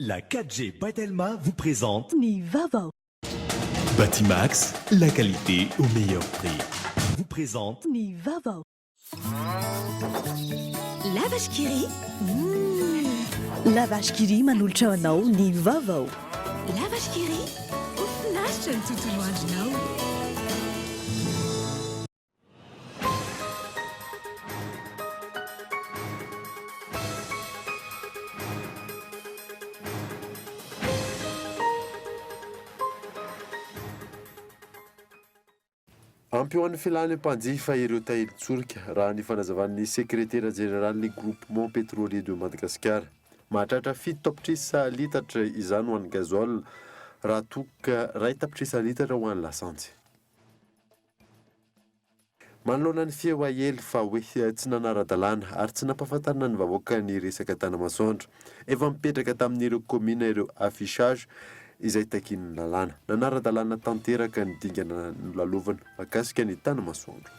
La 4G Batelma vous présente Nivavo. Batimax, la qualité au meilleur prix. Vous présente Nivavo. La vache qui rit. La vache qui rit manolotra anao Nivavo. La vache qui rit. Mafinaritra ny tontolo andronao. Ampy ho an'ny filàn'ny mpanjifa ireo tahilin-tsorika raha ny fanazavan'ny sekretera jeneraly groupement pétrolier de Madagascar. Mahatratra 7 tapitrisa litatra izany ho an'ny gazole raha toka 2 tapitrisa litatra ho an'ny lasantsy. Manoloana ny fiehoahely fa hoe tsy nanara-dalàna ary tsy nampahafantarina ny vahoaka ny resaka tanamasoandro. Efa mipetraka tamin'ireo komina ireo affichage izay takin'ny lalàna. Nanara-dalàna tanteraka ny dingana nolalovana mahakasika ny tanamasoandro.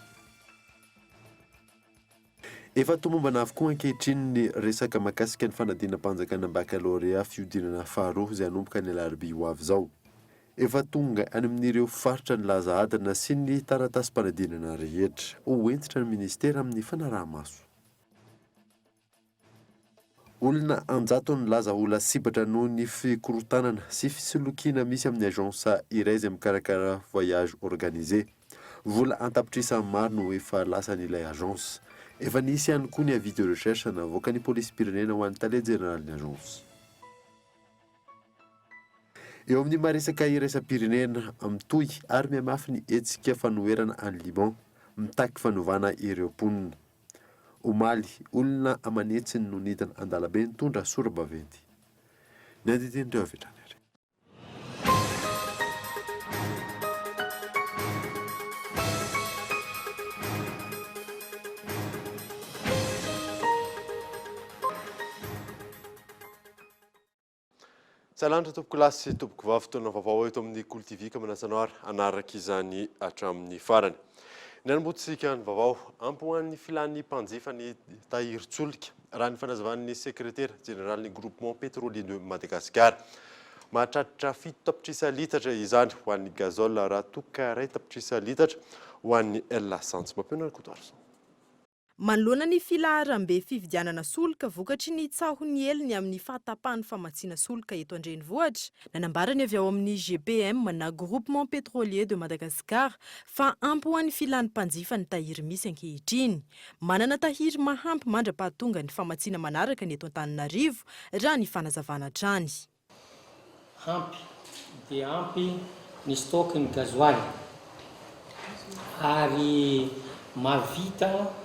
Efa tomombana avokoa ankehitriny ny resaka mahakasika ny fanadinam-panjakana baccalauréat fiodinana faharoa izay hanomboka ny alarobia ho avy izao. Efa tonga any amin'ireo faritra ny laza adina sy ny taratasy-panadinana rehetra ho entitra ny ministera amin'ny fanaraha-maso. Olona anjato ny laza ola sibatra noho ny fikorotanana sy fisolokiana misy amin'ny agence iray izay mikarakara voyage organisé. Vola antapitrisa maro no efa lasan'ilay agence. Efa nisy ihany koa ny avis de recherche navoaka ny polisy pirenena ho an'ny tale jeneralin'ny agence. Eo amin'ny maresaka iraisam-pirenena mitohy ary mihamafy ny hetsika fanoherana any Liban mitaky fanovana ireo mponina. Omaly, olona amanetsiny no nidana andalabe nitondra sora-baventy. Ny andidin'ireo avetrany ary. Salantra tompoko lasy tompoko vavy fotoana vaovao eto amin'ny Koltivika manasana ary anaraka izany hatramin'ny farany. Ny anombotsika ny vaovao ampy ho an'ny filan'ny mpanjifa ny tahirin-tsolika raha ny fanazavan'ny sekretera jeneralin'ny groupement pétrolier de Madagascar. Mahatratra 7 tapitrisa litatra izany ho an'ny gazole raha toka 2 tapitrisa litatra ho an'ny lasantsy. Mampiona kotoarso. Manoloana ny filaharam-be fividianana solika vokatry ny tsahony eliny amin'ny fahatapahany famatsiana solika eto an-drenivohitra, nanambarany avy ao amin'ny GPM na groupement pétrolier de Madagascar fa ampy ho an'ny filan'ny mpanjifa ny tahiry misy ankehitriny. Manana tahiry mahampy mandra-pahatonga ny famatsiana manaraka ny eto Antananarivo raha ny fanazavana hatrany. Ampy dia ampy ny stock-ny gasoil ary mavita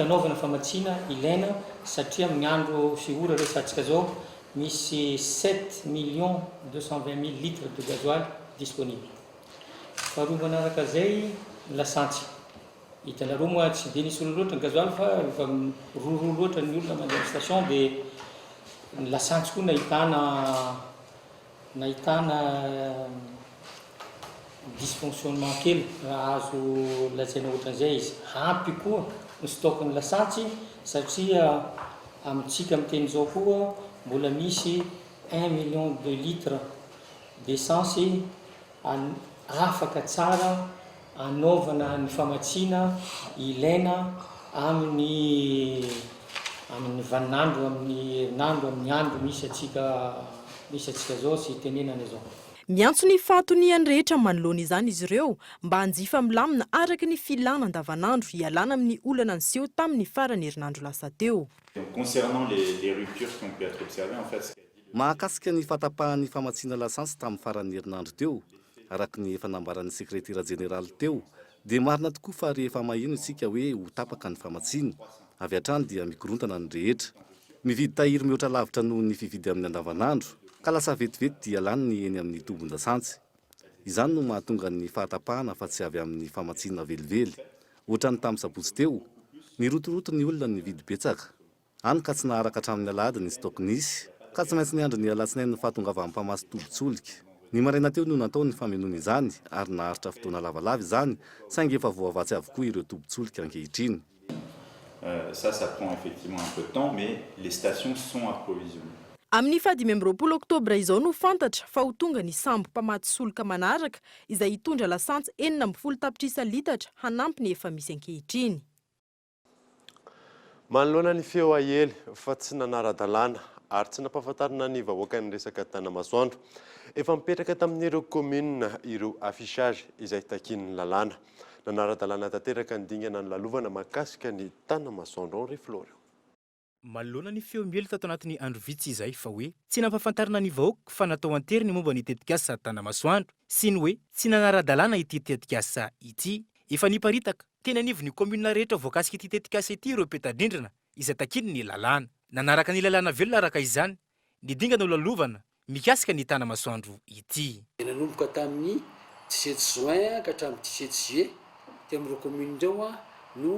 anaovana famatsiana ilaina satria amin'ny andro sy ora resantsika zao misy 7 220 000 litres de gasoil disponible. Faharoa manaraka zay lasantsy. Hitanareo moa tsy dia nisy olona loatra ny gasoil fa efa roa loatra ny olona mandeha amin'ny station dia ny lasantsy koa nahitana dysfonctionnement kely raha azo lazaina ohatran'izay izy. Ampy koa ny stock-ny lasantsy satria amintsika amin'ny teny izao koa mbola misy 1 million de litres d'essence afaka tsara anaovana ny famatsiana ilaina amin'ny vaninandro, amin'ny herinandro, amin'ny andro misy atsika zao sy tenenana izao. Miantso ny fatoniany rehetra manoloana izany izy ireo mba hanjifa milamina araka ny filana andavanandro hialana amin'ny olana niseho tamin'ny farany herinandro lasa teo. Concernant les ruptures qui ont pu être observées, en fait, mahakasika ny fatapahan'ny famatsiana lasansy tamin'ny farany herinandro teo, araka ny efa nambaran'ny sekretera jeneraly teo, dia marina tokoa fa rehefa maheno isika hoe ho tapaka ny famatsiana, avy hatrany dia mikorontana ny rehetra. Mividy tahiry mihoatra lavitra noho ny fividy amin'ny andavanandro, ka lasa vetivety dia lany ny eny amin'ny tombon-dasantsy. Izany no mahatonga ny fahatapahana fa tsy avy amin'ny famatsiana velively. Ohatrany tamin'ny sabotsy teo, nirotoroto ny olona ny vidy betsaka. Any ka tsy naharaka hatramin'ny alahady ny stock nisy, ka tsy maintsy ny andro ny alatsinainy ny fahatongavan'ny mpamasy tombon-tsolika. Ny maraina teo no natao ny famenoana izany ary naharitra fotoana lavalava izany, saingy efa voavatsy avokoa ireo tombon-tsolika ankehitriny. Ça prend effectivement un peu de temps, mais les stations sont approvisionnées. Amin'ny 15 oktobra izao no fantatra fa ho tonga ny sambo mpamaty solika manaraka izay hitondra lasantsy 40 tapitrisa litatra hanampy ny efa misy ankehitriny. Manoloana ny feo ahely fa tsy nanara-dalàna ary tsy nampahafantarina ny vahoaka ny resaka Tanamasoandro. Efa mipetraka tamin'ireo commune ireo affichage izay takin'ny lalàna. Nanara-dalàna tanteraka ny dingana ny lalovana mahakasika ny Tanamasoandro Henri Florent. Manoloana ny feo miely tato anatin'ny andro vitsy izay fa hoe tsy nampahafantarina ny vahoaka fa natao antery ny momba ny tetikasa Tanamasoandro sy ny hoe tsy nanara-dalàna ity tetikasa ity. Efa niparitaka teny anivon'ny commune rehetra voakasika ity tetikasa ity ireo petadrindrina izay takiny ny lalàna. Nanaraka ny lalàna velona araka izany ny dingana lalovana mikasika ny Tanamasoandro ity. Nanomboka tamin'ny 17 juin ka hatramin'ny 17 juillet teo amin'ireo commune ireo no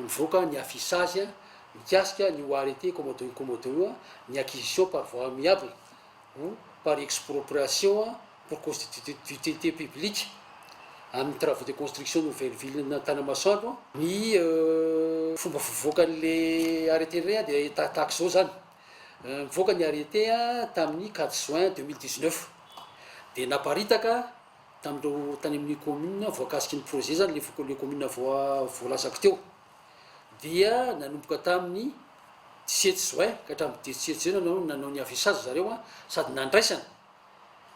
nivoaka ny affichage mikasika ny arrêté commodo ny acquisition par voie amiable ou par expropriation pour constitutivité publique amin'ny travaux de construction nouvelle ville na Tanamasoandro. Ny fomba fivoakan'le arrêté rey dia tahaka zao zany. Mivoaka ny arrêté tamin'ny 4 juin 2019 dia naparitaka tamin'ireo tany amin'ny commune voakasiky ny projet zany le commune voalasako teo. Dia nanomboka tamin'ny 17 juin ka hatramin'ny 17 juin nanao ny affichage zareo sady nandraisana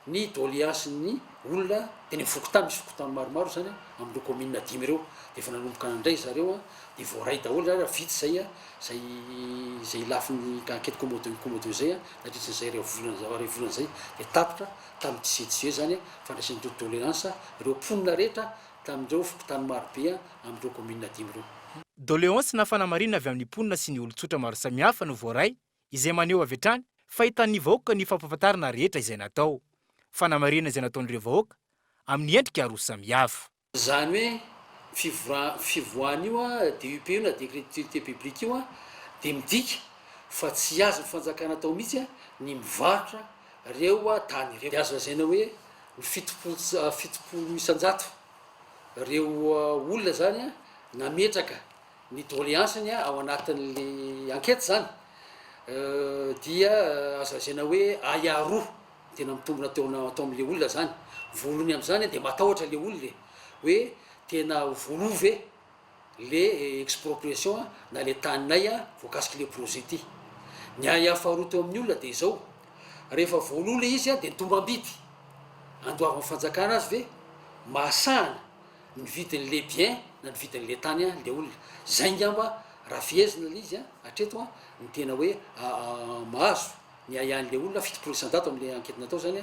ny doléance ny olona teny fokotany misy fokotany maromaro zany amin'ireo commune 10 ireo. Dia efa nanomboka nandray zareo dia voaray daholo zany vitsy zay lafin'ny enquête commodo zay natritran'izay ray volana zay dia tapitra tamin'ny 17 juillet zany fandraisan'ireo doléance ireo mponina rehetra tamin'ireo fokotany marobe amin'ireo commune 10 ireo. Doléance na fanamarina avy amin'ny mponina sy ny olon-tsotra maro samihafa no voaray izay maneho avy hatrany fa hitan'ny vahoaka ny fampahafantarana rehetra izay natao. Fanamarina izay nataon'ireo vahoaka amin'ny endrika roa samihafa. Zany hoe fivoahany io DUP io na décret d'utilité publique io dia midika fa tsy azo ny fanjakana tao mihitsy ny mivarotra reo tany ireo. Azo lazaina hoe ny 70 isanjato reo olona zany nametraka ny doléanceny ao anatin'le enquête zany dia azo lazaina hoe ayaroa tena mitombona tao amin'le olona zany. Voalohany amin'izany dia matahotra le olona hoe tena voalova le expropriation na le taninay voakasika le projet ity. Ny afaroa teo amin'ny olona dia izao rehefa voalova izy dia nitombam-bidy andoavan'ny fanjakana azy ve mahasahana ny vidin'le bien na ny vidin'le tany le olona. Zay ngamba raha fihezina le izy hatreto ny tena hoe mahazo ny ayan'le olona 70% isanjato amin'le enquête natao zany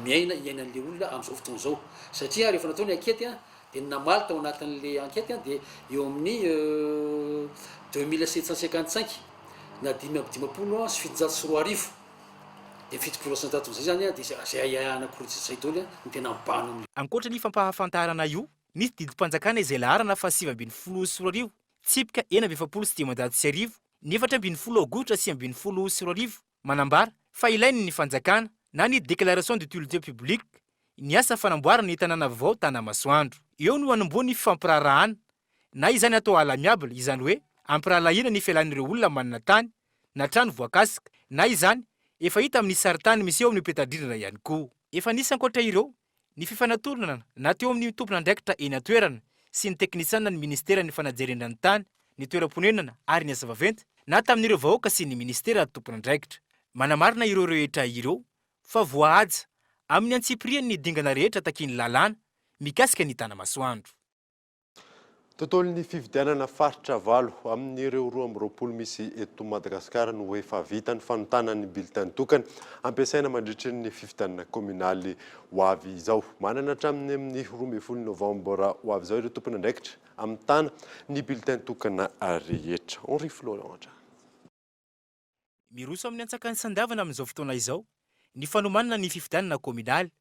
iainan'le olona amin'izao fotoana izao. Satria rehefa natao ny enquête dia namaly tao anatin'le enquête dia eo amin'ny 2755 na 550 sy 704 dia 70% isanjato zay zany dia zay anakorotsy daholo ny tena mibahana. Ankoatra ny fampahafantarana io nisy didim-panjakana izay laharana fa 724 tsipika 7 sy 10 ny 4 aogotra sy 24 manambara fa ilainy ny fanjakana na ny déclaration d'utilité publique ny asa fanamboarana ny tanàna vaovao Tanamasoandro. Eo no anambony fampirarahana na izany atao alamiable izany hoe ampirahalaina ny fialan'ireo olona manana tany na trano voakasika na izany efa hita amin'ny saritany misy eo amin'ny petadrindrina ihany koa. Efa nisy ankoatra ireo ny fifanatonana na teo amin'ny tompon'andraikitra eny an-toerana sy ny teknisiana ny ministera ny fanajerena ny tany ny toeram-ponenana ary ny asa vaventy na tamin'ireo vahoaka sy ny ministera tompon'andraikitra. Manamarina ireo rehetra ireo fa voahaja amin'ny antsipiriany ny dingana rehetra takin'ny lalàna mikasika ny Tanamasoandro. Tontolon'ny fividianana faritra valo amin'ireo 20 misy eto Madagasikara no efa vita ny fanotana ny bulletin tokana ampiasaina mandritra ny fifidianana communaly ho avy izao. Manana hatramin'ny amin'ny 12 Novambra ho avy izao ireo tompon'andraikitra amin'ny tana ny bulletin tokana rehetra. Henri Florent. Miroso amin'ny antsakany sandavana amin'izao fotoana izao ny fanomanana ny fifidianana communaly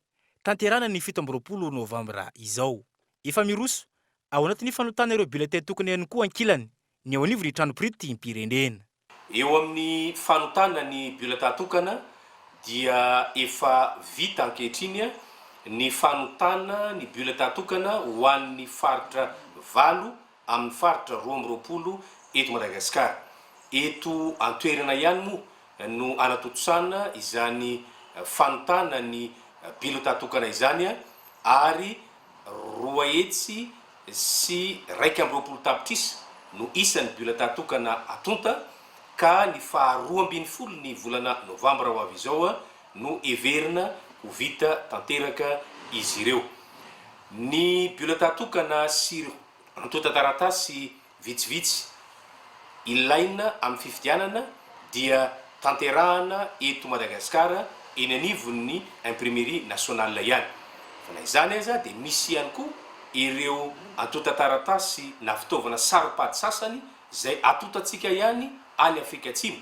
tanterana ny 17 Novambra izao. Efa miroso ao anatin'ny fanotana ireo bulletin tokana ihany koa ankilany ny ao anivon'ny trano prity-pirenena. Eo amin'ny fanotana ny bulletin tokana dia efa vita ankehitriny ny fanotana ny bulletin tokana ho an'ny faritra valo amin'ny faritra 2020 eto Madagasikara. Eto antoerana ihany moa no anatotosana izany fanontana ny bilota tokana izany ary 2 hetsy sy 120 tapitrisa no isan'ny bilota tokana atonta ka ny faharoa ambin'ny folo ny volana novambra ho avy izao no everina ho vita tanteraka izy ireo. Ny bilota tokana sy antota taratasy vitsivitsy ilaina amin'ny fifidianana dia tanterahana eto Madagasikara eny anivon'ny imprimerie nationale ihany. Fa na izany aza dia misy ihany koa ireo antota taratasy na fitaovana saropady sasany izay atotantsika ihany any Afrika Atsimo,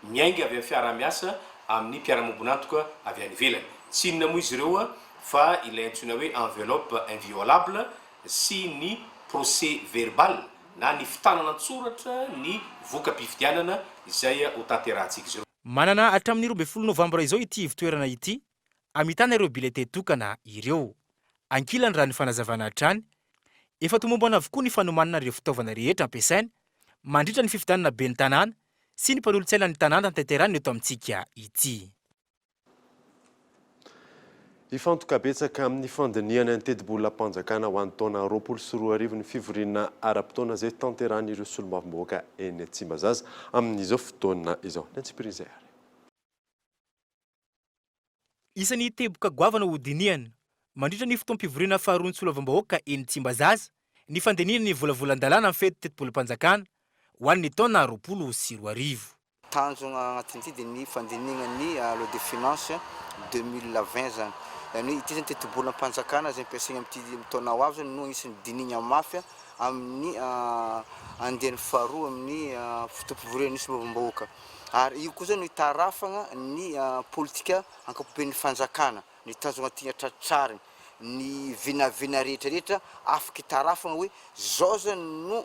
miainga avy amin'ny fiara-miasa amin'ny mpiara-mobonantoka avy any ivelany. Tsy inona moa izy ireo fa ilay antsoina hoe enveloppe inviolable sy ny procès verbal na ny fitanana an-tsoratra ny voka-pifidianana izay ho tanterahantsika izy ireo. Manana hatramin'ny 12 novambra izao ity ivitoerana ity, amitana ireo bilete tokana ireo. Ankilany raha ny fanazavana hatrany, efa tomombana avokoa ny fanomanana ireo fitaovana rehetra ampiasaina, mandritra ny fifidianana be ny tanàna sy ny mpanolontsaina ny tanàna tanterahany eto amintsika ity. Ifantoka betsaka amin'ny fandiniana ny teti-bola-panjakana ho an'ny taona 2024 ny fivoriana ara-potoana izay tanterahan'ireo solombavambahoaka eny Tsimbazaza amin'izao fotoana izao. Nantsipirizay ary. Isan'ny teboka goavana ho diniana mandritra ny fotoam-pivoriana faharoa ny solombavambahoaka eny Tsimbazaza ny fandiniana ny volavolan-dalàna amin'ny fety teti-bola-panjakana ho an'ny taona 2024. Tanjona agnatin'ity dia ny fandinihana loi de finance 2020 zany. Ity zany teti-bola-panjakana izay ampiasaina amin'ny taona ho avy zany no isan'ny dinihana mafy amin'ny andiany faharoa amin'ny fotoam-pivoriana ny solombavambahoaka. Ary io koa zany no hitarafana ny politika ankapobean'ny fanjakana, ny tanjona tiana tratrariny, ny vinavina rehetrarehetra afaka hitarafana hoe zao zany no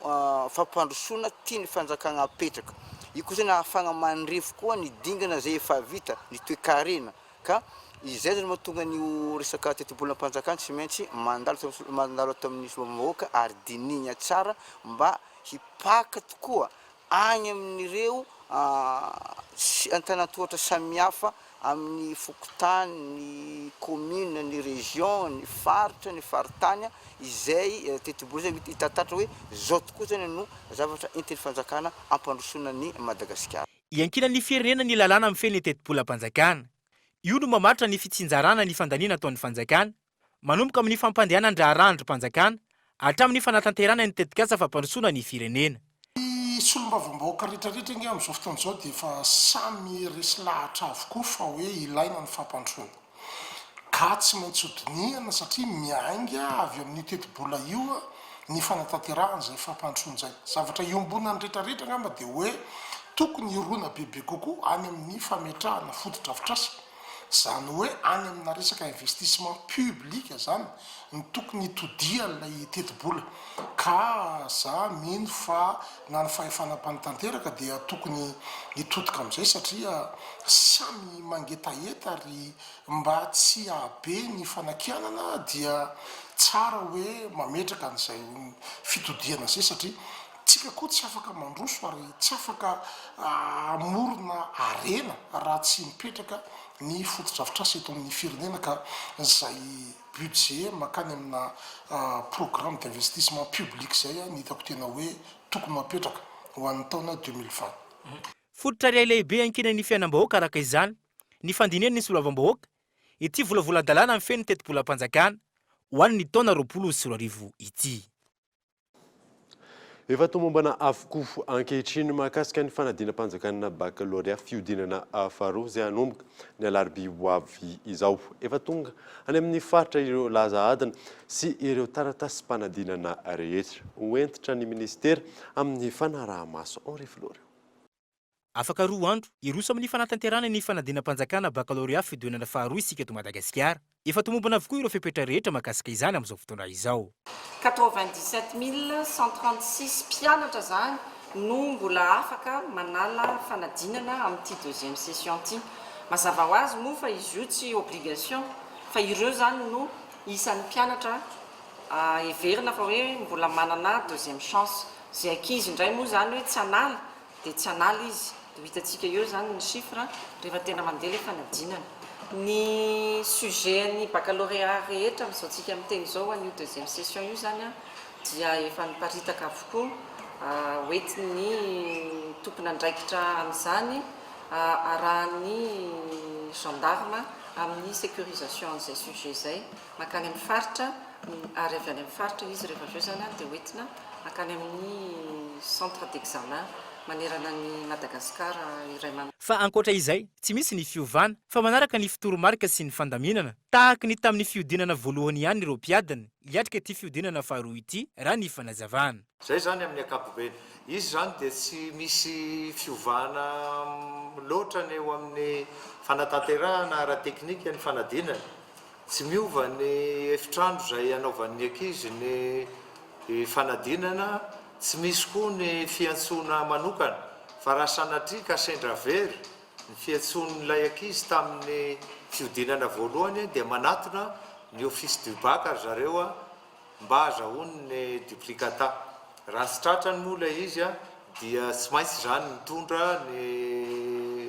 fampandrosoana tiany fanjakana apetraka. Io koa zany ahafana mandrefo koa ny dingana izay efa vita, ny toe-karena. Ka izay zany mahatonga ny resaka teti-bola-panjakana tsy maintsy mandalo ato amin'ny solombavambahoaka ary dinihana tsara mba hipaka tokoa any amin'ireo antanatohatra samihafa amin'ny fokotany, ny commune, ny région, ny faritra, ny faritany izay teti-bola zay hitatatra hoe zao tokoa zany no zavatra entin'ny fanjakana ampandrosoana ny Madagasikara. Iankina ny firenena ny lalàna amin'ny feny teti-bola-panjakana. Io no mamatra ny fitsinjarana ny fandaniana ataon'ny fanjakana, manomboka amin'ny fampandehanan-draha randro-panjakana hatramin'ny fanatanterana ny tetikasa fampandrosoana ny firenena. Solombavambahoaka rehetrarehetra inge amin'izao fotoana izao dia efa samy resy lahatra avokoa fa hoe ilaina ny fampandrosoana. Ka tsy maintsy hodinihana satria miainga avy amin'ny teti-bola io ny fanatanterahana izay fampandrosoana izay. Zavatra iombonana rehetrarehetra angamba dia hoe tokony hirona bebe kokoa any amin'ny fametrahana foto-drafitrasa. Zany hoe any amina resaka investissement public zany ny tokony hitodihan'ilay teti-bola. Ka za mino fa na ny fahefanam-panatanteraka dia tokony hitodika amin'izay satria samy mangetaeta ary mba tsy ahabe ny fanakianana dia tsara hoe mametraka an'izay fitodiana izay satria tsika koa tsy afaka mandroso ary tsy afaka amorona arena raha tsy mipetraka ny foto-drafitrasa eto amin'ny firenena ka zay budget makany amina programme d'investissement public zay ny hitako tena hoe tokony mapetraka ho an'ny taona 2020. Fototra ray lehibe ankina ny fiainam-bahoaka araka izany ny fandiniana ny solombavambahoaka ity volavolan-dalàna amin'ny feny teti-bola-panjakana ho an'ny taona 2024 ity. Efa tomombana avokoa ankehitriny mahakasika ny fanadinam-panjakana baccalauréat fiodinana faharoa izay hanomboka ny alarobia ho avy izao. Efa tonga any amin'ny faritra ireo laza adina sy ireo taratasy-panadinana rehetra hoentitra ny ministera amin'ny fanaraha-maso Henri Florio. Afaka 2 andro iroso amin'ny fanatanterahana ny fanadinam-panjakana baccalauréat fiodinana faharoa isika eto Madagasikara. Efa tomombana avokoa ireo fepetra rehetra mahakasika izany amin'izao fotoana izao. 97 136 mpianatra zany no mbola afaka manala fanadinana amin'ity 2e session ity. Mazava ho azy moa fa izy io tsy obligation fa ireo zany no isan'ny mpianatra everina fa hoe mbola manana deuxième chance zay ankizy indray moa zany hoe tsy anala dia tsy anala izy dia hitantsika eo zany ny chiffre rehefa tena mandeha le fanadinana ny sujet ny baccalauréat rehetra mizaontsika amin'ny teny izao an'io deuxième session io zany a dia efa niparitaka avokoa hoetiny tompony andraikitra amin'izany arahan'ny gendarme amin'ny sécurisation an'izay sujet zay makany amin'ny faritra ary avy any amin'ny faritra izy rehefa avy eo zany dia hoentina makany amin'ny centre d'examen manerana ny Madagasikara iray fa ankoatra izay tsy misy ny fiovana fa manaraka ny fitoromarika sy ny fandaminana tahaka ny tamin'ny fiodinana voalohany ihany ireo mpiadana hiatrika ity fiodinana faharoa ity raha ny fanazavana zay zany amin'ny ankapobeny izy zany dia tsy misy fiovana loatra ny eo amin'ny fanatanterahana ara-teknika ny fanadinana tsy miova ny efitrandro zay anaovan'ny ankizy ny fanadinana tsy misy koa ny fiantsona manokana fa raha sanatria ka sendra very ny fiantson'ilay ankizy tamin'ny fiodinana voalohany dia manatona ny office du bac ary zareo a mba azahoany ny duplicata raha sy tratrany moa ilay izy a dia tsy maintsy zany mitondra ny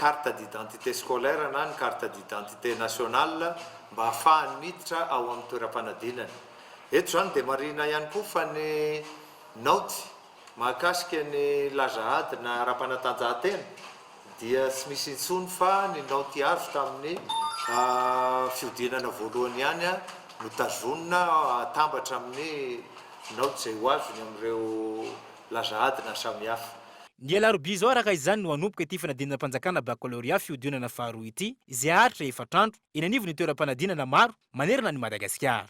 carte d'identité scolaire na ny carte d'identité nationale mba ahafahany miditra ao amin'ny toeram-panadinana eto zany dia marina ihany koa fa ny naoty mahakasika ny lazahady na ara-panatanjahantena dia tsy misy intsony fa ny naoty azo tamin'ny fiodinana voalohany ihany a no tazonina atambatra amin'ny naoty zay ho azony amin'ireo lazahady na samihafa ny alarobia zao araka izany no anomboka ity fanadinana mpanjakana baccalauréat fiodinana faharoa ity izay aritra efatrandro eny anivony toeram-panadinana maro manerana ny Madagasikara.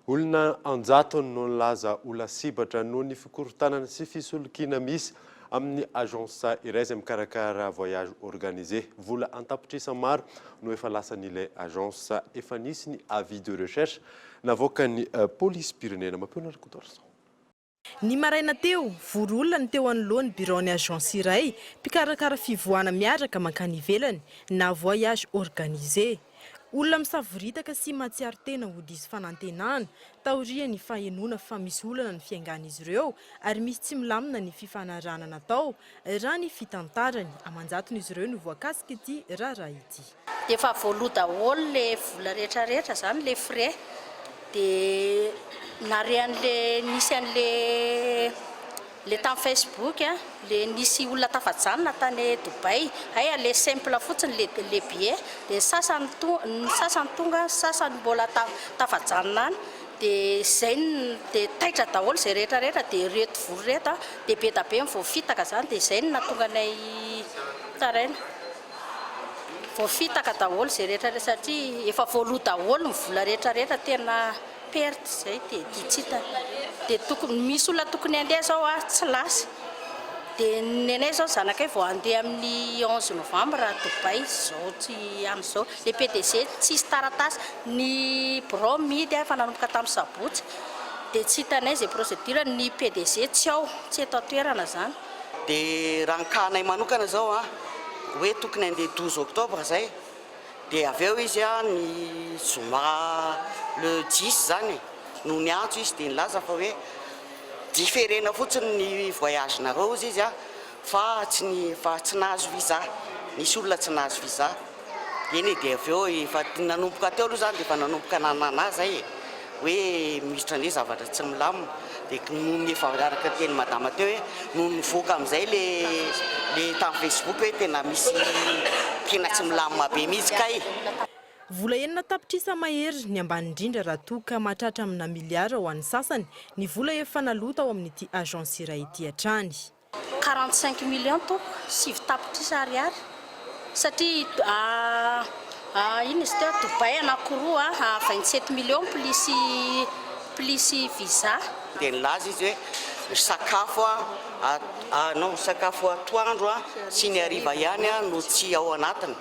Olona anjatony no nilaza ola sibatra noho ny fikorotanana sy fisolokiana misy amin'ny agence iray izay mikarakara voyage organisé vola antapitrisa maro no efa lasan'ilay agence efa nisy ny avis de recherche navoaka ny police pirenena mampiona rekotorson. Ny maraina teo, vory olona ny teo anoloany bureau-ny agence iray mpikarakara fivoahana miaraka mankany ivelany na voyage organisé. Olona misavoritaka sy matsiaro tena hody izy fanantenana, taoriany fahenona fa misy olana ny fiaingan'izy ireo ary misy tsy milamina ny fifanarahana natao raha ny fitantarany amanjaton'izy ireo no voakasika ity raharaha ity. Dia efa voaloha daholo le vola rehetrarehetra zany le frais dia narehan'le nisy an'le tamin'ny Facebook le nisy olona tafajanona tany Dubai ay le simple fotsiny le billet dia sasany tonga sasany mbola tafajanona any dia zay dia taitra daholo zay rehetrarehetra dia reto vory reto dia be da be mivoafitaka zany dia zay no natonga anay taraina voafitaka daholo zay rehetrarehetra satria efa voaloha daholo ny vola rehetrarehetra tena perte zay dia tsita dia tokony misy olona tokony andeha zao tsy lasy dia nenay zao zanakay vao andeha amin'ny 11 novembre Dubai zao tsy amin'izao le PDG tsisy taratasy ny bureau midy fa nanomboka tamin'ny sabotsy dia tsy hitanay zay procédure ny PDG tsy ao tsy eto toerana zany dia raha nkanay manokana zao hoe tokony andeha 12 octobre zay dia avy eo izy ny zoma le 10 zany no ny antso izy dia nilaza fa hoe différena fotsiny ny voyage nareo izy fa tsy nahazo visa nisy olona tsy nahazo visa eny dia avy eo efa nanomboka teo aloha zany dia efa nanomboka nanana zay hoe miditra an'ilay zavatra tsy milamina dia noho ny efa araka teny madama teo hoe noho nivoaka amin'izay le tamin'ny Facebook hoe tena misy tena tsy milamina be mihitsy kay. Vola enina tapitrisa mahery ny ambany indrindra raha toka mahatratra amina miliara ho an'ny sasany ny vola efa nalota ao amin'ity agence iray ity hatrany. 45 millions to sivy tapitrisa ariary satria ino izy teo Dubai anankiroa 27 millions plus visa. Dia nilaza izy hoe sakafo non sakafo atoandro sy ny hariva ihany no tsy ao anatiny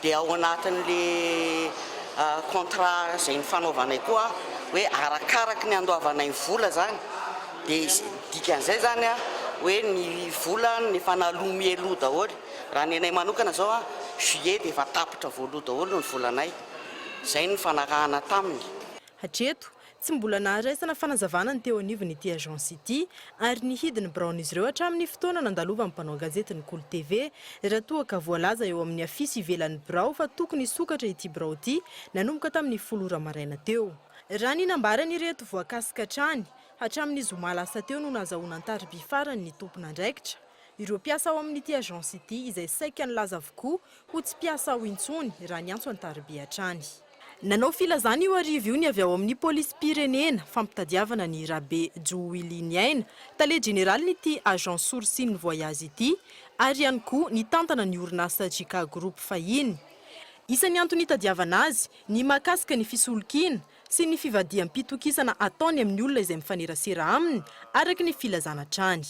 dia ao anatin'le contrat zay nifanaovanay koa hoe arakaraky ny andoavanay vola zany dia dikan'izay zany hoe ny vola ny fanaloa mieloha daholo raha ny anay manokana zao juillet dia efa tapitra voaloha daholo ny volanay zay ny fanarahana taminy. Hatreto tsy mbola naharaisana fanazavana ny teo anivony ity agence ity ary nihidiny Brown izy ireo hatramin'ny fotoana nandalovan'ny mpanao gazety ny Kolo TV raha toa ka voalaza eo amin'ny afisy ivelan'ny Brao fa tokony hisokatra ity Brao ity nanomboka tamin'ny 10 maraina teo. Raha ninambarany ireto voakasika hatrany hatramin'ny zoma lasa teo no nazahoana an-tariby farany ny tompon'andraikitra. Ireo mpiasa ao amin'ity agence ity izay saika nilaza avokoa ho tsy mpiasa ao intsony raha niantso an-tariby hatrany. Nanao filazana io arivo io ny avy ao amin'ny polisy pirenena fampitadiavana ny Rabe Jowiliniaina, tale général n'ity agence sourcine voyage ity ary ihany koa nitantana ny orinasa Jika Group fahiny. Isan'ny antony itadiavana azy ny mahakasika ny fisolokina sy ny fivadiam-pitokisana ataony amin'ny olona izay mifanerasera aminy araka ny filazana hatrany.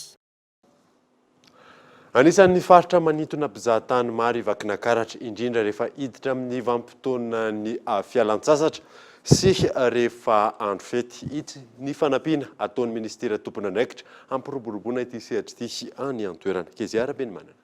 Anisan'ny faritra manintona mpizahatany maro ivakinankaratra indrindra rehefa hiditra amin'ny vanim-potoana ny fialan-tsasatra sy rehefa andro fety. Ity ny fanampiana ataon'ny ministera tompon'andraikitra ampiroboroboana ity sehatra ity any an-toerana. Keziara Benimanana.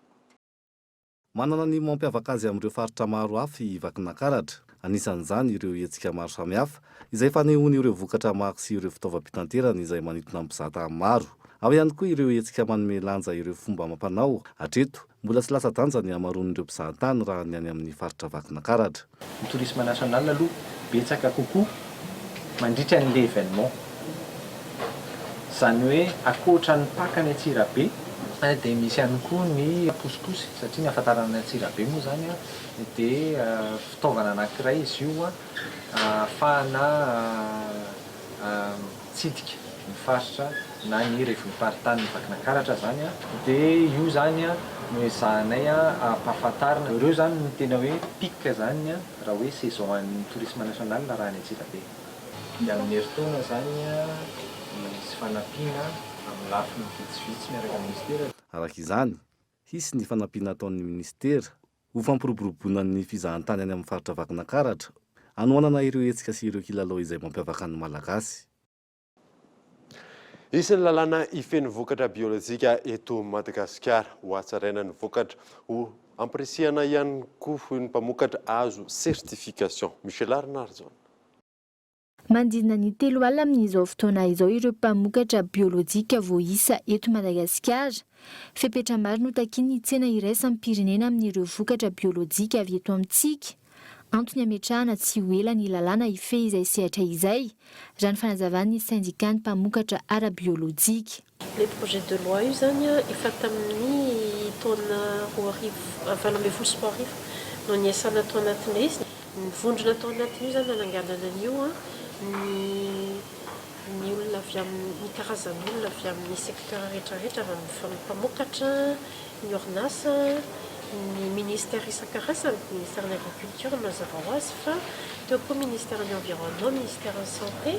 Manana ny mampiavaka azy amin'ireo faritra maro hafa ivakinankaratra. Anisan'izany ireo hetsika maro samihafa izay fanehoany ireo vokatra maro sy ireo fitaovam-pitanterana izay manintona ny mpizahatany maro. Ao ihany koa ireo hetsika manome lanja ireo fomba amam-panao. Hatreto mbola tsy lasa-danja ny hamaroan'ireo mpizahatany raha ny any amin'ny faritra vakinankaratra. Ny tourisme national aloha betsaka kokoa mandritra an'ilay événement. Izany hoe akoatra ny paka ny Antsirabe dia misy ihany koa ny posiposy satria ny ahafantarana ny Antsirabe moa zany dia fitaovana anankiray izy io ahafahana tsidika ny faritra na ny rehefa ny vakinankaratra zany dia io zany no ezahanay ampahafantarina ireo zany ny tena hoe pic zany raha hoe saison an'ny tourisme national raha ny Antsirabe. Dia amin'ny herintaona zany misy fanampiana amin'ny lafiny vitsivitsy miaraka amin'ny ministera. Araka izany, hisy ny fanampiana ataon'ny ministera ho fampiroboroboana ny fizahantany any amin'ny faritra vakinankaratra anoanana ireo hetsika sy ireo kilalao izay mampiavaka ny malagasy. Isan'ny lalàna ifeny vokatra biolojika eto Madagasikara ho hatsaraina ny vokatra ho ampirisihana ihany koa ny mpamokatra azo certification. Michel Arnarzon. Mandina ny 3 alina amin'izao fotoana izao ireo mpamokatra biolojika voaisa eto Madagasikara. Fepetra maro no takiany tsena iraisam-pirenena amin'ireo vokatra biolojika avy eto amintsika. Antony ametrahana tsy ho ela ny lalàna ife izay sehatra izay, raha ny fanazavan'ny syndicat mpamokatra ara-biolojika. Le projet de loi io zany efa tamin'ny taona 2024 no niasana tao anatin'ilay izy. Ny vondrona tao anatin'io zany nananganana an'io ny olona avy amin'ny karazan'olona avy amin'ny secteur rehetrarehetra avy amin'ny mpamokatra, ny orinasa, ny ministère isan-karazany, ministère de l'agriculture mazava ho azy fa teo koa ministère de l'environnement, ministère de santé,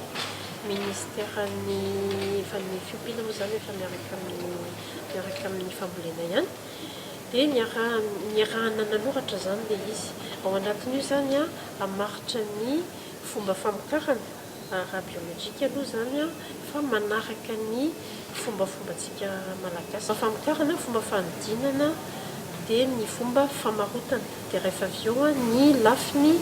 ministère ny fiompiana moa zany efa miaraka amin'ny fambolena ihany. Dia niarahana nanoratra zany le izy. Ao anatin'io zany hamaritra ny fomba famokarana ara-biolojika aloha zany fa manaraka ny fombatsika malagasy. Famokarana, fomba fanodinana dia ny fomba famarotana. Dia rehefa avy eo ny lafiny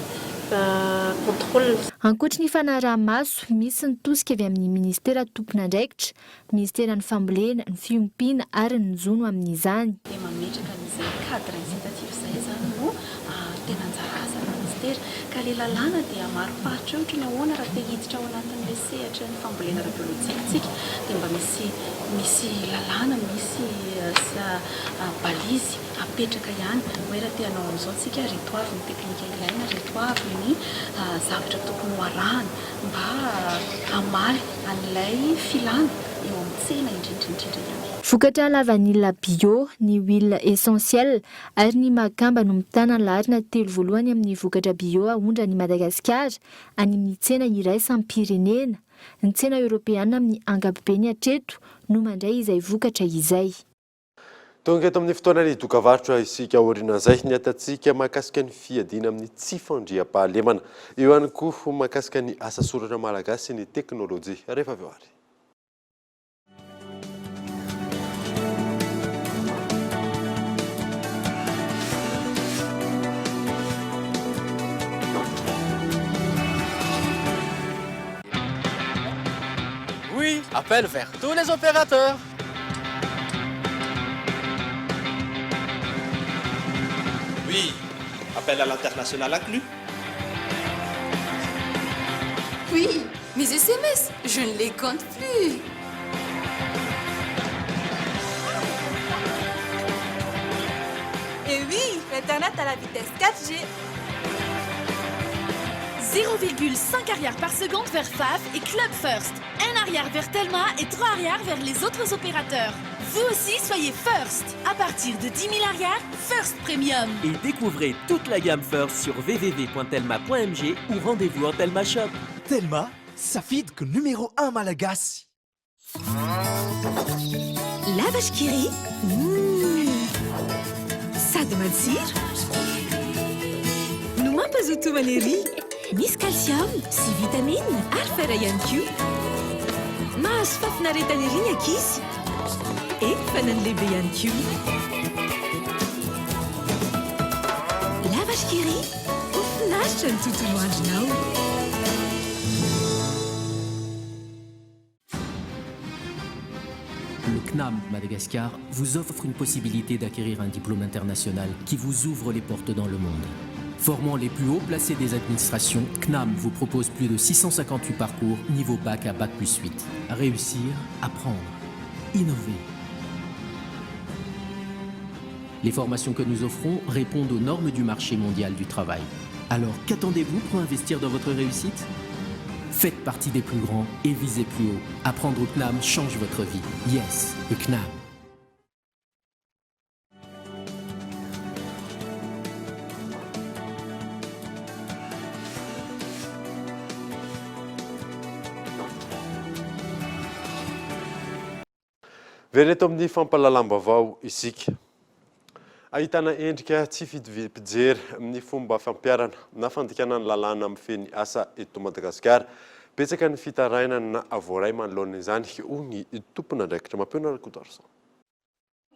contrôle. Ankoatra ny fanaraha-maso, misy ny tosika avy amin'ny ministera tompon'andraikitra, ministera ny fambolena, ny fiompiana ary ny zono amin'izany. Dia mametraka an'izay cadre incitatif izay zany no tena anjara asana ministera. Ka ilay lalàna dia maroparitra ohatra ny ahoana raha te hiditra ao anatin'ilay sehatra ny fambolena ara-biolojika tsika dia mba misy lalàna, misy balizy apetraka ihany hoe raha te hanao an'izao tsika reto avy ny teknika ilaina, reto avy ny zavatra tokony ho arahana mba hamaly an'ilay filàna eo amin'ny tsena indrindra. Vokatra la vanilla bio, ny huile essentielle ary ny makamba no mitana larina 3 voalohany amin'ny vokatra bio ahondra ny Madagasikara any amin'ny tsena iraisam-pirenena. Ny tsena Europeana amin'ny ankapobeny hatreto no mandray izay vokatra izay. Tonga eto amin'ny fotoana ny dokavarotra isika orinan'izay ny atatsika mahakasika ny fiadiana amin'ny tsy fandriam-pahalemana. Eo ihany koa mahakasika ny asa soratra malagasy sy ny teknôlôjia rehefa avy eo ary. Oui, appel vers tous les opérateurs. Oui, appel à l'international inclus. Oui, mes SMS, je ne les compte plus. Et oui, l'Internet à la vitesse 4G. 0,5 arrière par seconde vers FAF et Club First. 1 arrière vers Telma et 3 arrières vers les autres opérateurs. Vous aussi, soyez First. À partir de 10 000 arrières, First Premium. Et découvrez toute la gamme First sur www.telma.mg ou rendez-vous en Telma Shop. Telma, ça feed que numéro 1 Malagasy. La vache qui rit. Ça demande cire. Nous m'en pas tout malérie. Nis calcium, si vitamine, alpha rayon Q. Mas fafna retalerin akis. Et fanan lebeyan Q. La vache qui rit. Ouf, nachan tout loin now. Le CNAM Madagascar vous offre une possibilité d'acquérir un diplôme international qui vous ouvre les portes dans le monde. Formant les plus hauts placés des administrations, CNAM vous propose plus de 658 parcours niveau bac à bac plus 8. Réussir, apprendre, innover. Les formations que nous offrons répondent aux normes du marché mondial du travail. Alors qu'attendez-vous pour investir dans votre réussite ? Faites partie des plus grands et visez plus haut. Apprendre au CNAM change votre vie. Yes, le CNAM. Vereto amin'ny fampalalam-baovao isika. Ahitana endrika tsy fijery amin'ny fomba fampiarana na fandikanana lalàna amin'ny feny asa eto Madagasikara. Betsaka ny fitaraina na avoray manoloana izany hoy ny tompona andraikitra mampiona Rakotoarson.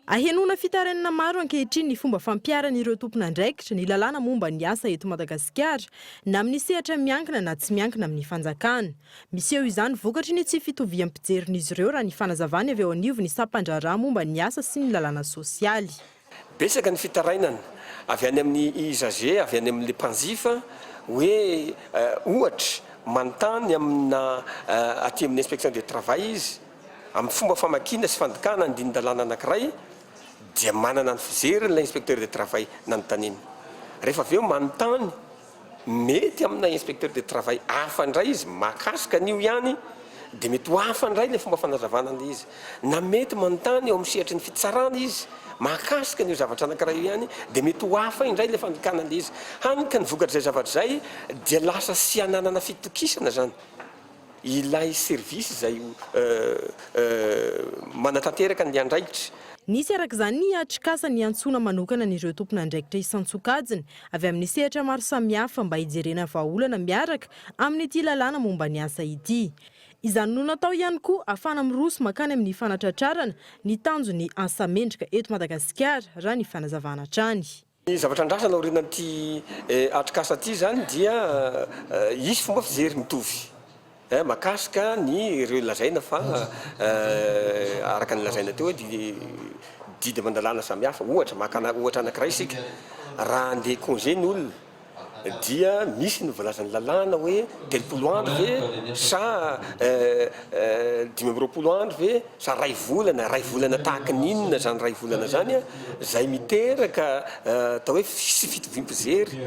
Ahenona fitarenana maro ankehitriny ny fomba fampiarana ireo tompona andraikitra ny lalàna momba ny asa eto Madagasikara na amin'ny sehatra miankina na tsy miankina amin'ny fanjakana. Misy eo izany vokatry ny tsy fitoviam-pijerin'izy ireo raha ny fanazavany avy eo anivony ny sampan-draharaha momba ny asa sy ny lalàna sosialy. Betsaka ny fitarainana avy any amin'ny ISAG, avy any amin'ny mpanjifa hoe ohatra manontany amina aty amin'ny inspection de travail izy amin'ny fomba famakina sy fandikana andinin-dalàna anankiray dia manana ny fijeriny la inspecteur de travail nanontaniana. Rehefa avy eo manontany mety amina inspecteur de travail hafa indray izy mahakasika an'io ihany dia mety ho hafa indray le fomba fanazavana izy na mety manontany eo amin'ny sehatry ny fitsarana izy mahakasika an'io zavatra anankiray io ihany dia mety ho hafa indray le fandikanana izy hanika ny vokatry zay zavatra zay dia lasa sy ananana fitokisana zany ilay service zay manatanteraka ny andraikitra. Nisy arak'izany ny atrikasa ny antsona manokana n'ireo tompona andraikitra isan-tsokajiny avy amin'ny sehatra maro samihafa mba hijerena vahaolana miaraka amin'ny ity lalàna momba ny asa ity. Izany no natao ihany koa ahafana miroso makany amin'ny fanatratrarana ny tanjon'ny asa mendrika eto Madagasikara raha ny fanazavana hatrany. Ny zavatra andrasana aorianan'ity atrikasa ity zany dia isy fomba fijery mitovy. Makasika ny ireo lazaina fa araka ny lazaina teo hoe didy mandalàna samihafa ohatra makana ohatra anankiray isika raha andeha congé ny olona dia misy ny voalazany lalàna hoe 30 andro ve sa 20 andro ve sa ray volana tahaka ninona zany ray volana zany zay miteraka atao hoe sy fitovim-pijery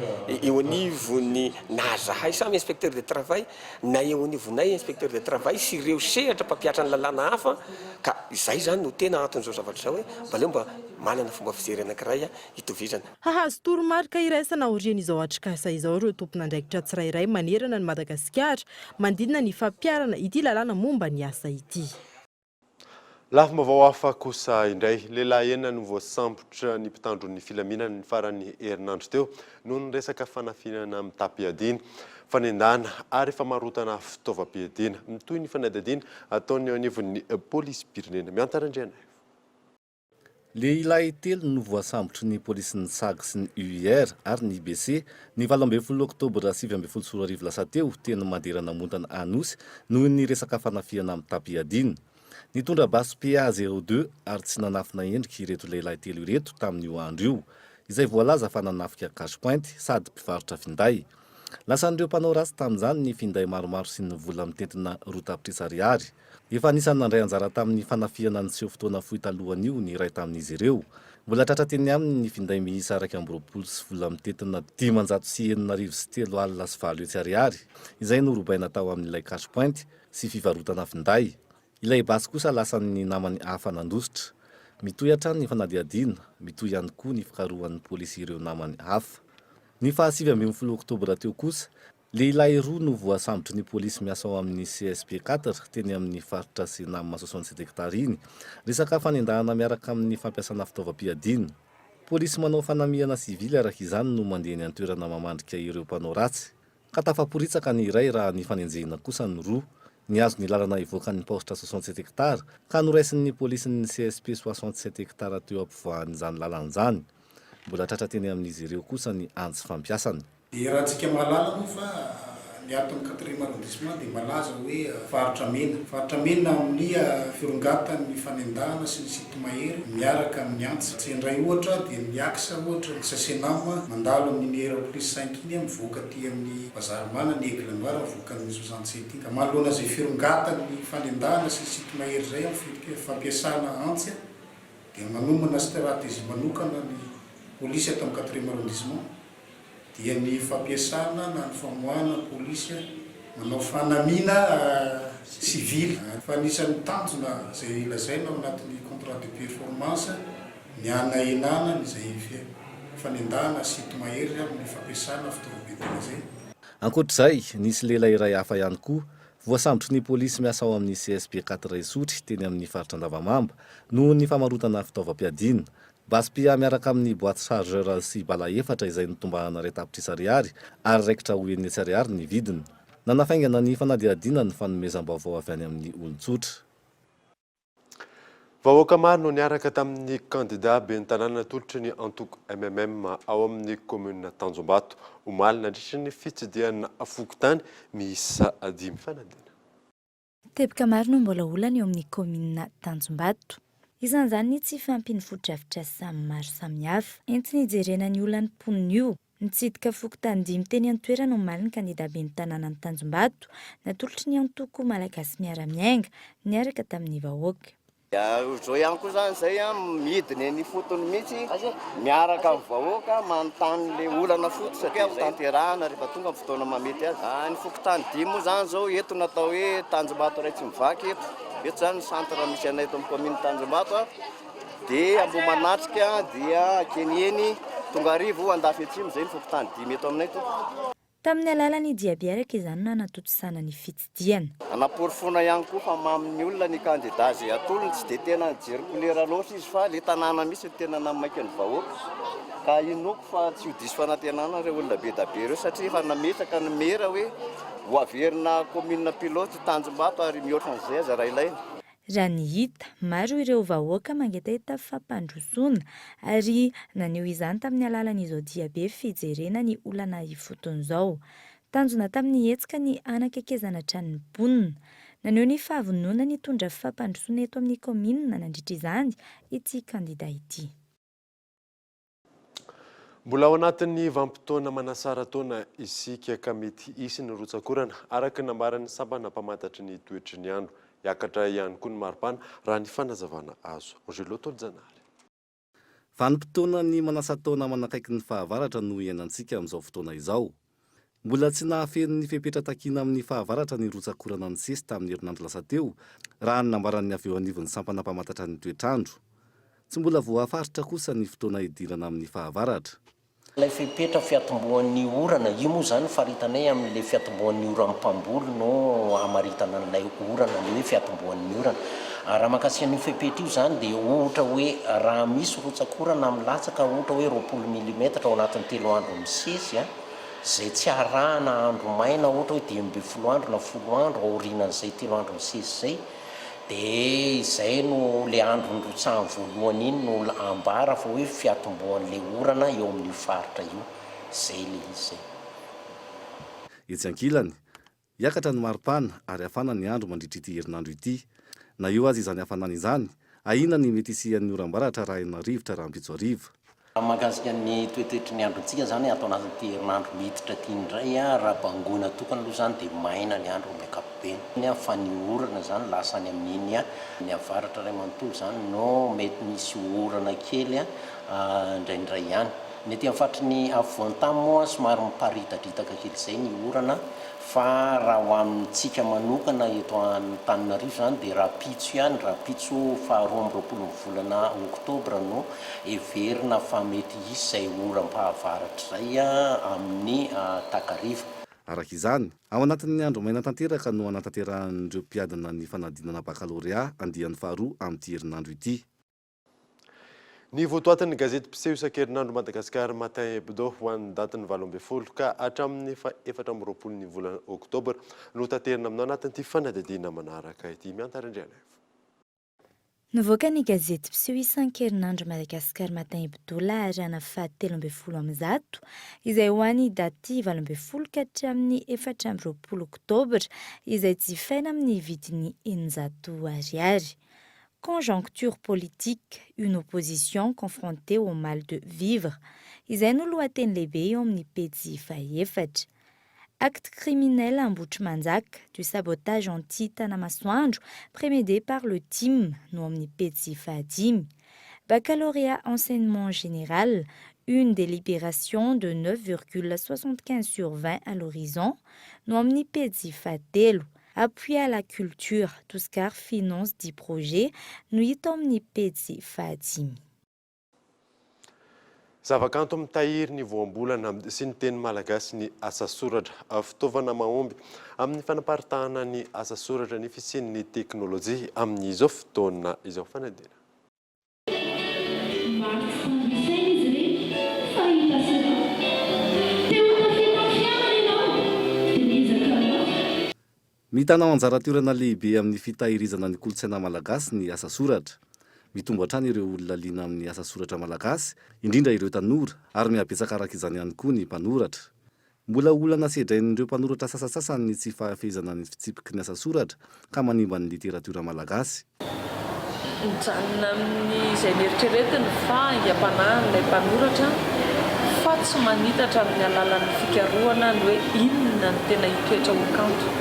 eo anivony na zahay samy inspecteur de travail na eo anivonay inspecteur de travail sy ireo sehatra mpampiatra ny lalàna hafa ka izay zany no tena aton'izao zavatra zao hoe mbaleo mba manana fomba fijery anankiray hitovizana. Hahazo toromarika iraisana aorian'izao atrikasa izao ireo tompona andraikitra tsirairay manerana ny Madagasikara mandinina ny fampiarana ity lalàna momba ny asa ity. Lafim-baovao hafa kosa indray, lehilahy enina no voasambotra ny mpitandron'ny filaminana ny farany herinandro teo noho ny resaka fanafinana amin'ny tapiadina, fanendana ary famarotana fitaovam-piadiana. Toy ny fanadadiana ataony eo anivon'ny polisy pirenena miantarandriana. Lehilahy telo no voasambotry ny polisy ny SAG sy ny UIR ary ny IBC ny 18 oktobra 2024 lasa teo teny Manderana Montana Anosy noho ny resaka fanafiana amin'ny Tapiadina. Nitondra basy PA 02 ary tsy nanafina endrika ireto lehilahy telo ireto tamin'io andro io, izay voalaza fa nanafika cash point sady mpivarotra finday. Lasan'ireo mpanao ratsy tamin'izany ny finday maromaro sy ny vola mitentina R10 ariary. Efa anisany nandray anjara tamin'ny fanafiana ny seho fotoana fohy talohan'io ny iray tamin'izy ireo. Mbola tratra teny aminy ny finday miisa 220 sy vola mitentina 593 alina sy 7 ariary, izay norobaina tao amin'ilay cash point sy fivarotana finday. Ilay basy kosa lasan'ny namany hafa nandositra. Mitohy hatrany ny fanadiadina, mitohy ihany koa ny fikarohan'ny polisy ireo namany hafa. Ny 27 oktobra teo kosa, lehilahy roa no voasambotry ny polisy miasa ao amin'ny CSP 4 teny amin'ny faritra Senam 67 hektara iny, resaka fanendahana miaraka amin'ny fampiasana fitaovam-piadina. Polisy manao fanamiana sivily araka izany no mandeha ny antoerana mamandrika ireo mpanao ratsy. Ka tafaporitsaka ny iray raha ny fanenjehina kosa ny roa. Ny azo ny lalana ivoakan'ny paostra 67 hektara ka noraisin'ny polisy ny CSP 67 hektara teo ampivoahan'izany lalan'izany. Mbola tratra teny amin'izy ireo kosa ny antsy fampiasany. Raha tsika mahalala moa fa ny ato amin'ny 4e arrondissement dia malaza hoe faritra mena. Faritra mena amin'ny firongatan'ny fanendahana sy ny sity mahery miaraka amin'ny antsy. Tsy indray ohatra dia ny aksa ohatra ny Sasenama mandalo amin'ny aéropolis 5 iny mivoaka aty amin'ny Bazarimana ny Aigle Noir mivoaka amin'ny 67 iny. Ka manoloana izay firongatan'ny fanendahana sy ny sity mahery izay amin'ny fampiasana antsy dia manomana stratégie manokana ny polisy ato amin'ny 4e arrondissement. Dia ny fampiasana na ny famoahana polisy manao fanamiana sivily. Fa anisan'ny tanjona izay ilazaina ao anatin'ny contrat de performance ny anaenana izay fanendahana sity mahery amin'ny fampiasana fitaovam-piadina izay. Ankoatr'izay, nisy lehilahy iray hafa ihany koa voasambotry ny polisy miasa ao amin'ny CSP 4 Isotry teny amin'ny faritra Andavamamba noho ny famarotana fitaovam-piadina. Basy PA miaraka amin'ny boîte chargeur sy bala efatra izay nitombahana R10 ariary ary raikitra ONS ariary ny vidiny. Nanafaingana ny fanadiadina ny fanomezam-baovao avy any amin'ny olon-tsotra. Vahoaka maro no niaraka tamin'ny candidat ben'ny tanàna tolotry ny antoko MMM ao amin'ny commune Tanjombato omaly nandritra ny fitsidiana fokontany miisa 5 fanadina. Teboka maro no mbola olana eo amin'ny commune Tanjombato. Isan'izany tsy fampiny foto-drafitra samy maro samihafa. Entiny hijerena ny olana mponina io. Nitsidika fokontany 5 teny an-toerana omaly ny candidat ben'ny tanàna ny Tanjombato natolotry ny antoko malagasy miara-miainga niaraka tamin'ny vahoaka. Zao ihany koa zany zay midiny ny fotony mihitsy miaraka amin'ny vahoaka manontany le olana foto satria tanterahana rehefa tonga amin'ny fotoana mamety azy. Ny fokontany 5 moa zany zao eto natao hoe Tanjombato ray tsy mivaky eto. Eto zany centre misy anay eto amin'ny commune Tanjombato dia Ambomanatrika dia Kenyeny Tongarivo Andafy Atsimo zay ny fokontany 5 eto aminay to. Tamin'ny alalany diabiaraka izany no anatotosana ny fitsidiana. Anaporofona ihany koa fa mamin'ny olona ny candidat zay atolony tsy dia tena nijery kolera loatra izy fa le tanàna misy tena namaiky ny vahoaka. Ka inoko fa tsy ho diso fanantenana ireo olona be da be ireo satria efa nametraka ny mera hoe ho averina commune pilote Tanjombato ary mihoatra an'izay aza raha ilaina. Raha ny hita, maro ireo vahoaka mangetaheta fampandrosoana ary naneho izany tamin'ny alalan'izao diabe fijerena ny olana ifoton'izao. Tanjona tamin'ny hetsika ny anakekezana tran'ny mponina. Naneho ny fahavonona ny tondra fampandrosoana eto amin'ny commune nandritra izany ity candidat ity. Mbola ao anatin'ny vampitoana manasara taona isika ka mety hisy ny rotsakorana araka nambaran'ny sabana mpamantatry ny toetry ny andro. Yakatra ihany koa ny maripana raha ny fanazavana azo. Angelo Toljanary. Vanim-potoana ny manasa-taona manakaiky ny fahavaratra no iainantsika amin'izao fotoana izao. Mbola tsy nahafeno ny fepetra takina amin'ny fahavaratra ny rotsakorana ny sesy tamin'ny herinandro lasa teo raha ny nambaran'ny avy eo anivon'ny sampana mpamantatra ny toetrandro. Tsy mbola voafaritra kosa ny fotoana idirana amin'ny fahavaratra. Ilay fepetra fiatomboan'ny orana, io moa zany faritanay amin'ilay fiatomboan'ny orana mpamboly no hamaritana an'ilay orana le hoe fiatomboan'ny orana. Raha makasian'io fepetra io zany dia ohatra hoe raha misy rotsakorana amin'ny latsaka ohatra hoe 20 mm ao anatin'ny 3 andro misesy zay tsy arahana andro maina ohatra hoe 10 andro na 10 andro aorinan'izay 3 andro misesy zay dia izay no le andro nyrotsahan voalohany iny no ambara fa hoe fiatomboan'le orana eo amin'ny faritra io zay le izy zay. Etsy ankilany hiakatra ny maripana ary hafana ny andro mandritra ity herinandro ity. Na io azy izany hafanana izany, ahina ny mety hisian'ny oram-baratra raha ina rivotra raha ampitso arivo. Mahakasika ny toetoetry ny androntsika zany atao anatin'ity herinandro miditra ty indray raha bangona tokana aloha zany dia maina ny andro amin'ny ankapobeny fa ny orana zany lasa ny amin'iny ny avaratra ray manontolo zany no mety misy orana kely indraindray ihany. Mety amin'ny fatry afovoan-tany moa somary miparitadritaka kely izay ny orana fa raha ho amintsika manokana eto Antananarivo zany dia raha pitso ihany, raha pitso faharoa amby roapolo ny volana oktobra no heverina fa mety hisy izay oram-pahavaratra izay amin'ny takariva. Araka izany, ao anatin'ny andro maina tanteraka no anatanteran'ireo mpiadana ny fanadinana baccalauréat andian'ny faharoa amin'ity herinandro ity. Ny votoatin'ny gazety mpiseho isan-kerinandro Madagasikara Matin Hebdo ho an'ny datiny 8 ka hatramin'ny 4 ny volana oktobra no tanterina aminao anatin'ity fanadihadiana manaraka ity. Miantarindriana. Nivoaka ny gazety mpiseho isan-kerinandro Madagasikara Matin Hebdo laharaina 13 izay ho an'ny daty 8 ka hatramin'ny 4 oktobra izay jifaina amin'ny vidiny 900 ariary. Conjoncture politique, une opposition confrontée au mal de vivre. Izay no lohateny lehibe eo amin'ny pejy fahaefatra. Acte criminel à Mbotrimanjaka, du sabotage anti-Tanamasoandro prémédé par le team no amin'ny pejy fahadimy. Baccalauréat enseignement général, une délibération de 9,75 sur 20 à l'horizon no amin'ny pejy fahatelo. Appui à la culture, Toscar finance 10 projets, no hita amin'ny pejy fahadimy. Zavakanto mitahiry ny voambolana sy ny teny malagasy ny asa soratra, fitaovana mahomby amin'ny fanaparitahana ny asa soratra ny fisian'ny teknôlôjia amin'izao fotoana izao fanadina. Mitanao anjara-toerana lehibe amin'ny fitahirizana ny kolontsaina malagasy ny asa soratra. Mitombo hatrany ireo olona liana amin'ny asa soratra malagasy, indrindra ireo tanora, ary mihabetsaka araka izany ihany koa ny mpanoratra. Mbola olana sedrain'ireo mpanoratra sasasasany ny tsy fahafezana ny fitsipiky ny asa soratra ka manimba ny literatiora malagasy. Mijanona amin'izay nieritreretiny fa ingam-panahin'ilay mpanoratra fa tsy manitatra amin'ny alalan'ny fikarohana ny hoe inona ny tena hitoetra ho kanto.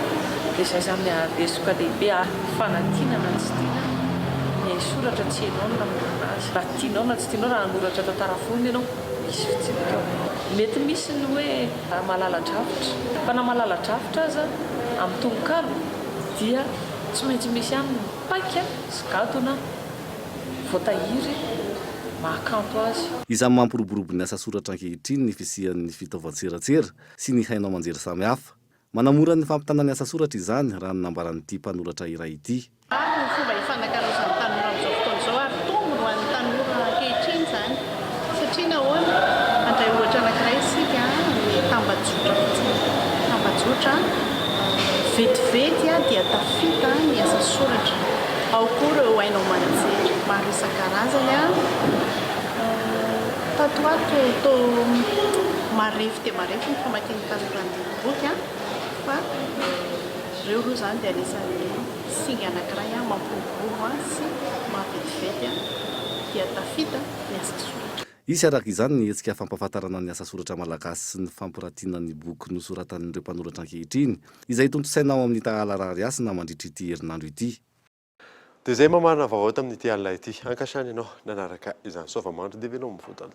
Izay zany abesoka lehibe fanatinana tsy tiana ny soratra tsy hainao na morona azy. Raha tianao na tsy tianao raha hanoratra tantara foana ianao misy fitsipika ao. Mety misy ny hoe malala-drafitra. Fa na malala-drafitra aza amin'ny tononkalo dia tsy maintsy misy ihany ny paika sy gadona voatahiry mahakanto azy. Izany mampiroborobo ny asa soratra ankehitriny ny fisian'ny fitaovan-tserasera sy ny hainao manjery samihafa. Manamora ny fampitanana ny asa soratra izany raha ny nambaran'ity mpanoratra iray ity. Ny fomba hifanankarazan'ny tanora amin'izao fotoana izao ary tombo ho an'ny tanora ankehitriny izany satria nahoana andray ohatra anankiray isika ny tambajotra fotsiny. Tambajotra vetivety dia tafita ny asa soratra. Ao koa ireo hainao manjery maro isan-karazany tatoato marefy dia marefy ny famakian'ny tanora ny boky fa ireo aloha zany dia anisan'ny singa anankiray mampiroborobo sy mavetivety dia tafita ny asa soratra. Isy araka izany ny hetsika fampahafantarana ny asa soratra malagasy sy ny fampiratina ny boky nosoratan'ireo mpanoratra ankehitriny izay tontosainao amin'ny tahalarary asy na mandritra ity herinandro ity. Dia izay mamarina vaovao tamin'ity alina ity. Ankasiany ianao nanaraka izany sova-mandro dia venao mivotalo.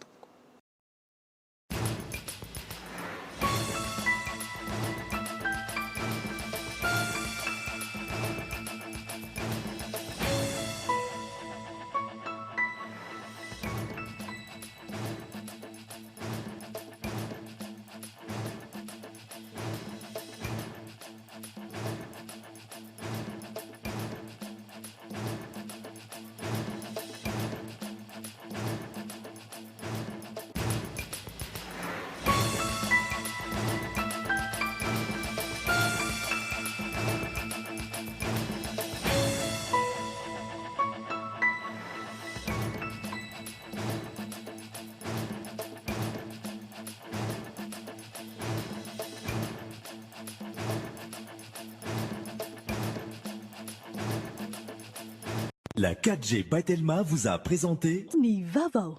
La 4G by Telma vous a présenté Nivavo.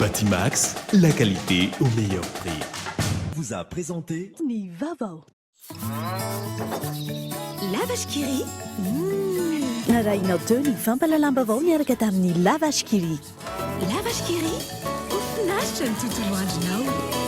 Batimax, la qualité au meilleur prix. Vous a présenté Nivavo. Lavage Kiri. Narainao teo ny fampalalamba vao miaraka tamin'ny Lavage Kiri. Lavage Kiri. Ofinaritra ny tontolo andronao.